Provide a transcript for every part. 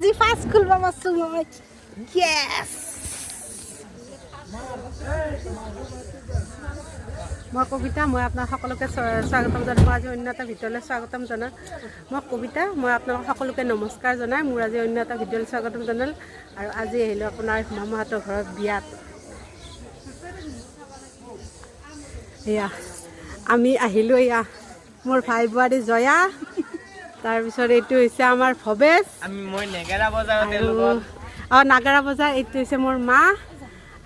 আজি ফাৰ্ষ্ট খুলবা মাছো মই ইয়েছ মই কবিতা মই আপোনাক সকলোকে স্বাগতম জনাই মই আজি অন্য এটা ভিডিঅ'লৈ স্বাগতম জনাই মই কবিতা মই আপোনালোক সকলোকে নমস্কাৰ জনাই মোৰ আজি অন্য এটা ভিডিঅ'লৈ স্বাগতম জনাল আৰু আজি আহিলোঁ আপোনাৰ মামাহঁতৰ ঘৰত বিয়াত এয়া আমি আহিলোঁ এয়া মোৰ ভাই বোৱাৰী জয়া তাৰপিছত এইটো হৈছে আমাৰ ভৱেশ মই নেগেৰা বজাৰতে নাগাৰা বজাৰ এইটো হৈছে মোৰ মা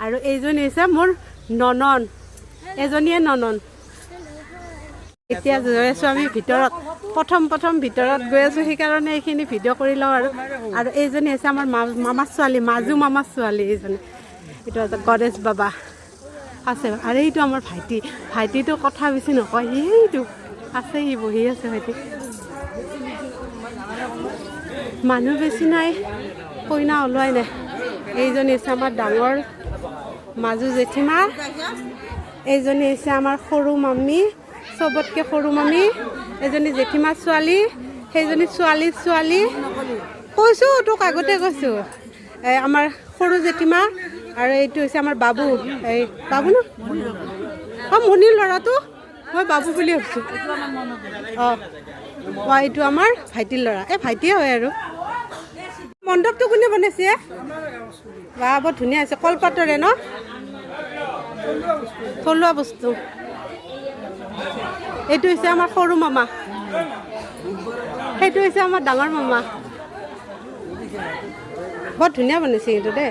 আৰু এইজনী হৈছে মোৰ ননন এজনীয়ে ননন এতিয়া গৈ আছোঁ আমি ভিতৰত প্ৰথম ভিতৰত গৈ আছোঁ সেইকাৰণে এইখিনি ভিডিঅ' কৰি লওঁ আৰু এইজনী হৈছে আমাৰ মামাৰ ছোৱালী মাজু মামাৰ ছোৱালী এইজনী এইটো আছে গণেশ বাবা আছে আৰু এইটো আমাৰ ভাইটিটো কথা বেছি নকয় সেইটো আছে সি বহি আছে ভাইটি মানুহ বেছি নাই কইনা ওলোৱাই নাই এইজনী হৈছে আমাৰ ডাঙৰ মাজু জেঠীমা এইজনী হৈছে আমাৰ সৰু মামী চবতকৈ সৰু মামী এজনী জেঠীমাৰ ছোৱালী সেইজনী ছোৱালী কৈছোঁ তোক আগতে কৈছোঁ আমাৰ সৰু জেঠীমা আৰু এইটো হৈছে আমাৰ বাবু এই বাবু ন মণিৰ ল'ৰাটো মই বাবু বুলি ভাবিছোঁ এইটো আমাৰ ভাইটিৰ ল'ৰা এই ভাইটিয়ে হয় আৰু মণ্ডপটো কোনে বনাইছে বা বৰ ধুনীয়া হৈছে কলপাতৰে ন থলুৱা বস্তু এইটো হৈছে আমাৰ সৰু মামা সেইটো হৈছে আমাৰ ডাঙৰ মামা বৰ ধুনীয়া বনাইছে কিন্তু দেই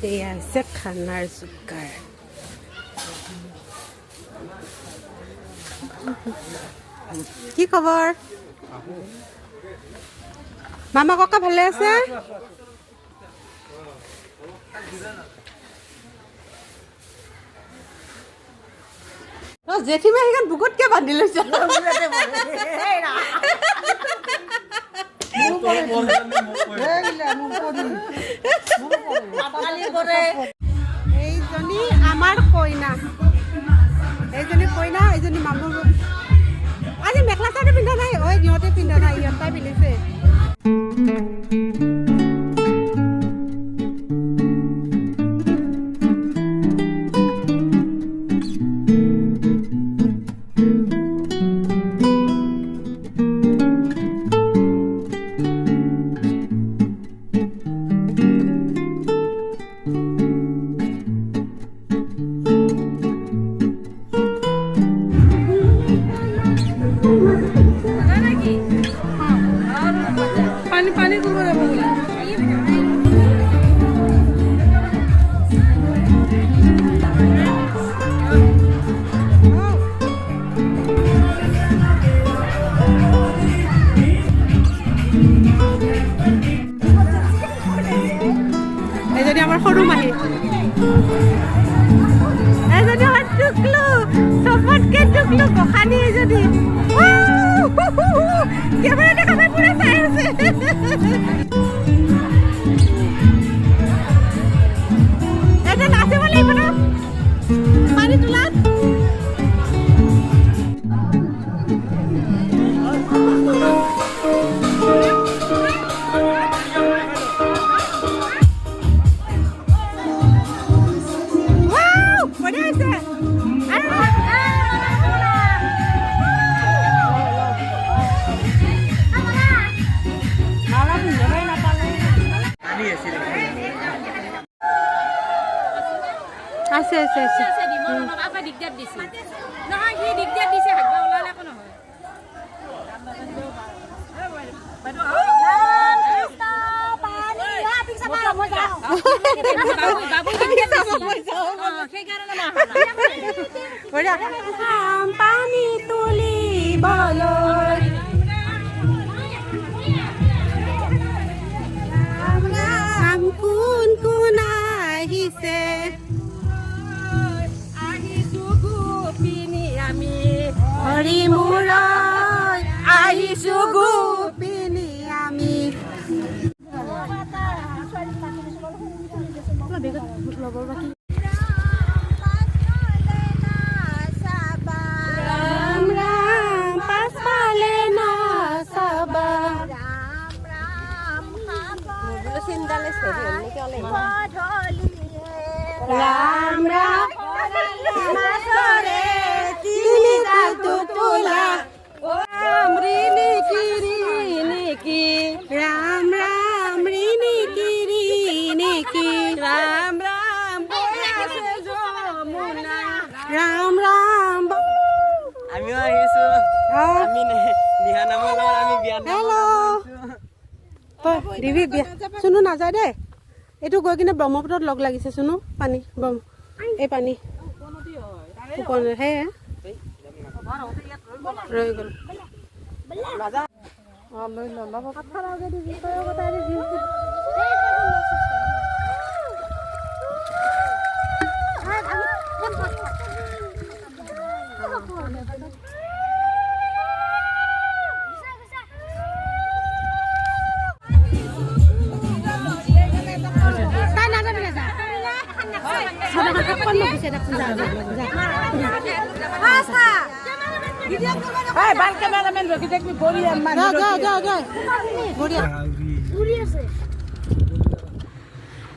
এয়া হৈছে খানাৰ যোগাৰ কি খবৰ মামা ককা ভালে আছে জেঠীমা সেইখন বুকুতকে বান্ধি লৈছে এইজনী আমাৰ কইনা এইজনী মামুৰ আজি মেখেলা চাদৰ পিন্ধা নাই ঐ সিহঁতে পিন্ধা নাই ইহঁতাই পিন্ধিছে সৰু মাহী এজনী আমাৰ টুকলু চবতকে টুকলু গোসানী এজনী কেমেৰা দেখা পাই পুৰা চাই আছে এটা নাচিব লাগিব ন পানী তোলাত আছে আপা দিগদাৰ দিছে নহয় সি দিগদাৰ দিছে হাগবা ওলালে একো নহয় পানী তুলিবলৈ কোন কোন আহিছে হৰি মূৰত আহিছোঁ গোপিনী আমি ৰাম ৰাম পাছফালে নাচাবা ৰাম ৰাম মাছৰে তিনিডাল টোপোলা ৰাম ৰাম ৰিণি কি ৰাম ৰাম ৰাম ৰাম আমিও আহিছো আমি নিহা নামৰ লগত আমি বিয়া হেল্ল' দিবি বিয়া চুনু নাযায় দেই এইটো গৈ কিনে ব্ৰহ্মপুত্ৰত লগ লাগিছে চুনু পানী এই পানী হে ৰৈ গ'ল লৈ ল'ব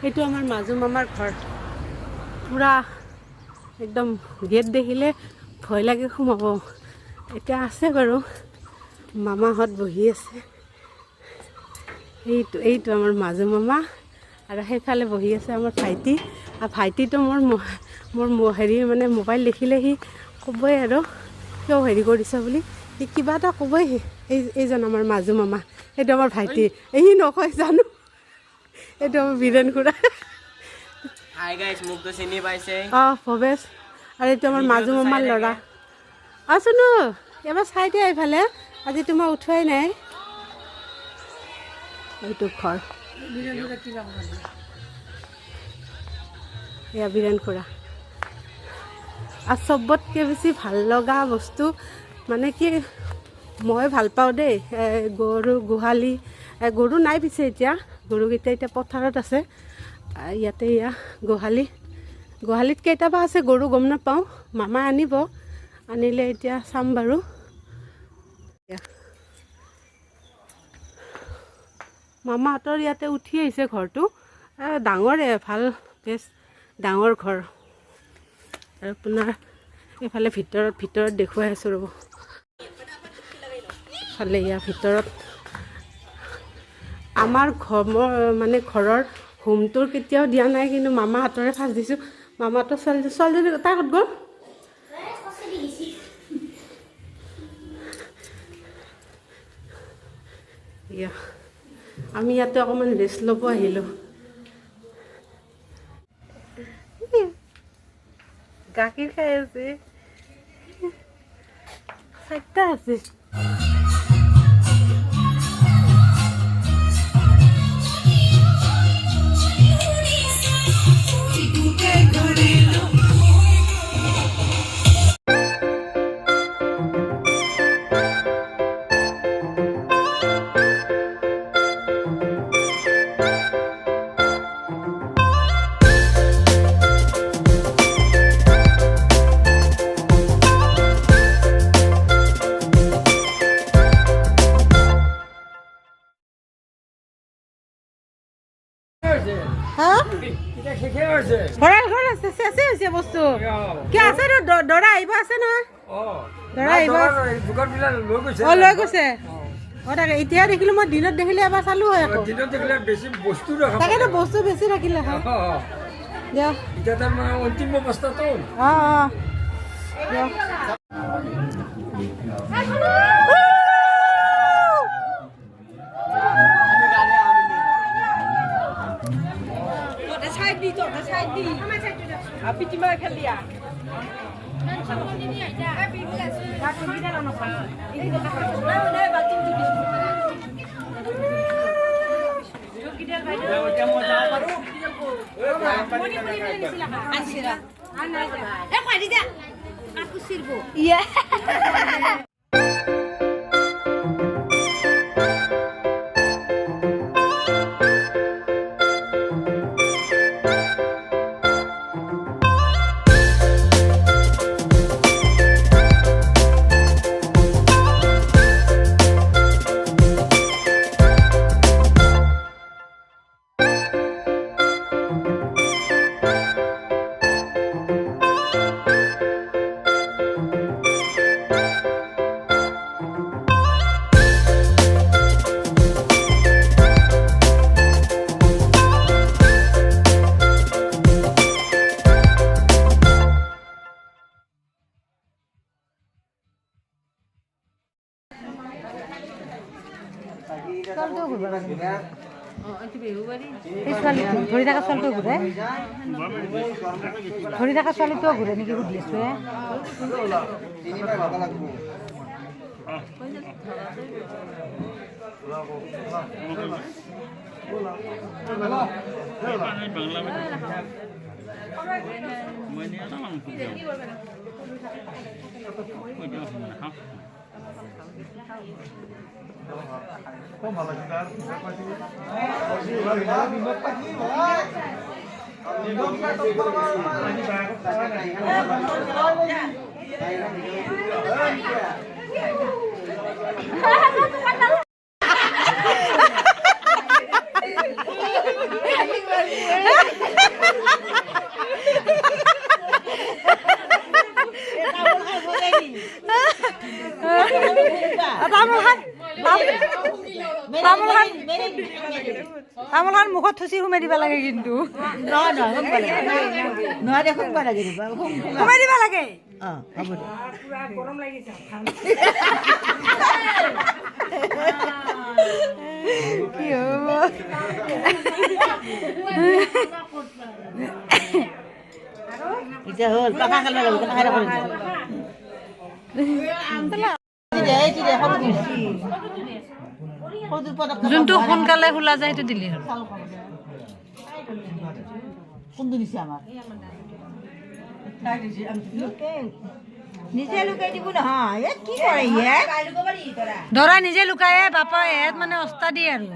এইটো আমাৰ মাজু মামাৰ ঘৰ পুৰা একদম গেট দেখিলে ভয় লাগে সোমাব এতিয়া আছে বাৰু মামাহঁত বহি আছে এইটো আমাৰ মাজু মামা আৰু সেইফালে বহি আছে আমাৰ ভাইটি আৰু ভাইটিটো মোৰ হেৰি মানে মোবাইল দেখিলে সি ক'বই আৰু কিয় হেৰি কৰিছে বুলি সি কিবা এটা ক'বই এইজন আমাৰ মাজু মামা সেইটো আমাৰ ভাইটি এই নকয় জানো এইটো আমাৰ বীৰেণ খুৰা হাই গাইছ মোকতো চিনি পাইছে ভৱেশ আৰু এইটো আমাৰ মাজু মামাৰ ল'ৰা চুনু এবাৰ চাই দিয়া এইফালে আজি তোমাৰ উঠোৱাই নাই এইটো ঘৰ এয়া বীৰেণ খুৰা আৰু চবতকৈ বেছি ভাল লগা বস্তু মানে কি মই ভাল পাওঁ দেই গৰু গোহালি গৰু নাই পিছে এতিয়া গৰুকেইটা এতিয়া পথাৰত আছে ইয়াতে এয়া গোহালিত কেইটাবা আছে গৰু গম নাপাওঁ মামা আনিব আনিলে এতিয়া চাম বাৰু মামাহঁতৰ ইয়াতে উঠি আহিছে ঘৰটো ডাঙৰে ভাল বেছ ডাঙৰ ঘৰ আৰু আপোনাৰ এইফালে ভিতৰত দেখুৱাই আছোঁ ৰ'ব ফালে ইয়াৰ ভিতৰত আমাৰ মানে ঘৰৰ হোমটোৰ কেতিয়াও দিয়া নাই কিন্তু মামাহঁতৰে ফাৰ্ষ্ট দিছোঁ মামাহঁতৰ ছোৱালীজনী তাই ক'ত গ'ল ইয়া আমি ইয়াতে অকণমান ৰেষ্ট ল'ব আহিলোঁ গাখীৰ খাই আছে 4টা আছে বস্তু কি আছে দৰা আহিব আছে নহয় দৰা আহিব লৈ গৈছে তাকে এতিয়া দেখিলো মই দিনত দেখিলে এবাৰ চালো হয় আকৌ তাকেতো বস্তু বেছি থাকিলে হয় অন্তিম অৱস্থাটো এই ছোৱালীটো ধৰি থকা ছোৱালীটো ঘূৰে ধৰি থকা ছোৱালীটোও ঘূৰে নেকি সুধি আছো তামোলখন মুখত থুচি সোমাই দিব লাগে কিন্তু সোমাই দিব লাগে কি হ'ব এতিয়া হ'ল পাখা খাব লাগিব খাই ৰাখো যোনটো সোনকালে খোলা যায় সেইটো দিলি হ'ল কোনটো দিছে আমাক নিজে লুকাই দিব নহয় কি কৰে ধৰা নিজে লুকায়ে বাপা এহেত মানে অস্তা দিয়ে আৰু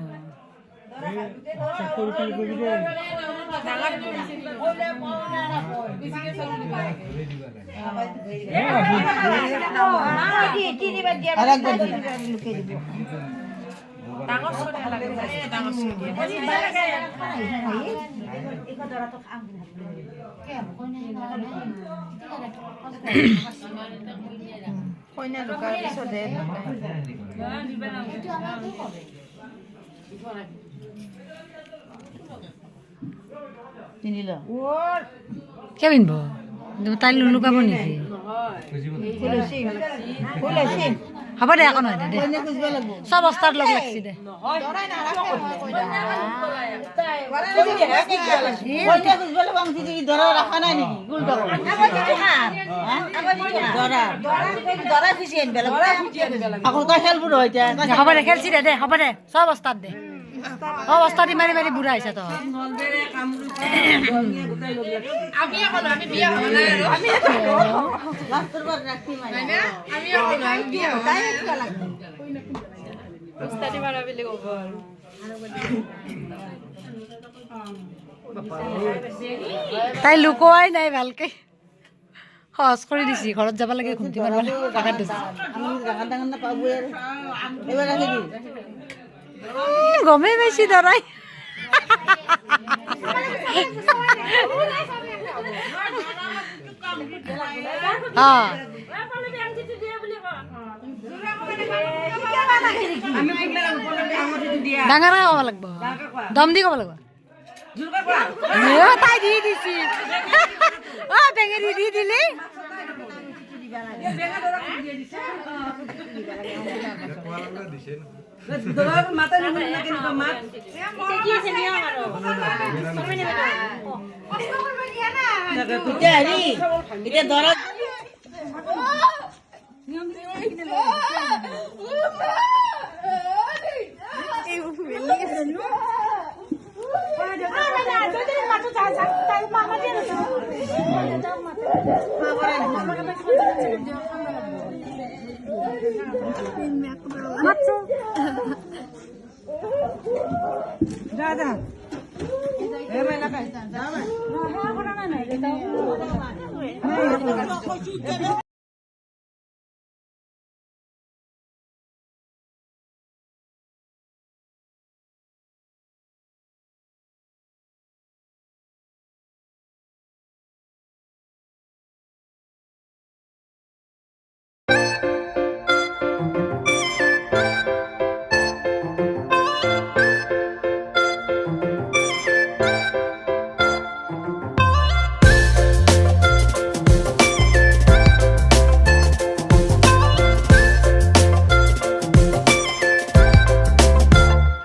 কইনা লুকাৰ পিছতহে পিন্ধিল কিয় পিন্ধিব তাই লুকাব নেকি হ'ব দে একো নহয় দে চব অস্তাৰ লগ লাগছি দে হ'ব দে খেলছি দে হ'ব দে চব অস্তাত দে অৱস্থা দি মাৰি মাৰি বুঢ়া হৈছে তই তাই লুকুৱাই নাই ভালকে সহজ কৰি দিছি ঘৰত যাব লাগে ঘুমটি মাৰিব গমেই পাইছি দৰাই ডাঙৰ ক'ব লাগিব দম দি ক'ব লাগিব তাই দি দিছি বেঙেৰি দি দিলি দাদা